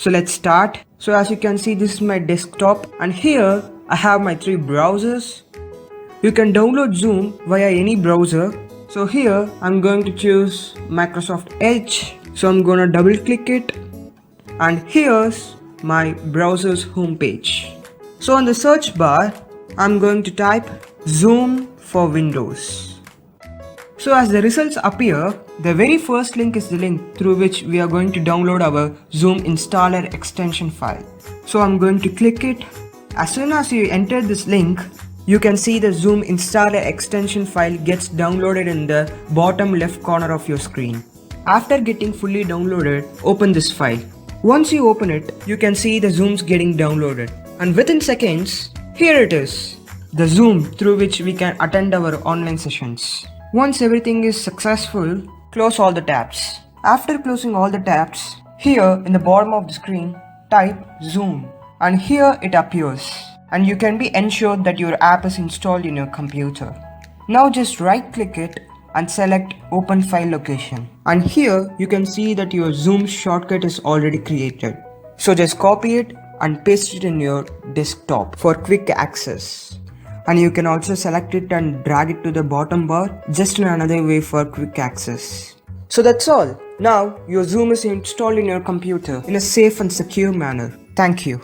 So let's start. So as you can see, this is my desktop and here I have my 3 browsers. You can download Zoom via any browser. So here I'm going to choose Microsoft Edge. So I'm gonna double click it and here's my browser's homepage. So on the search bar, I'm going to type Zoom for Windows. So as the results appear, the very first link is the link through which we are going to download our Zoom installer extension file. So I'm going to click it. As soon as you enter this link, you can see the Zoom installer extension file gets downloaded in the bottom left corner of your screen. After getting fully downloaded, open this file. Once you open it, you can see the Zooms getting downloaded. And within seconds, here it is, the Zoom through which we can attend our online sessions. Once everything is successful, close all the tabs. After closing all the tabs, here in the bottom of the screen, type Zoom and here it appears and you can be ensured that your app is installed in your computer. Now just right click it and select Open File Location. And here you can see that your Zoom shortcut is already created. So just copy it and paste it in your desktop for quick access. And you can also select it and drag it to the bottom bar just in another way for quick access. So that's all. Now your Zoom is installed in your computer in a safe and secure manner. Thank you.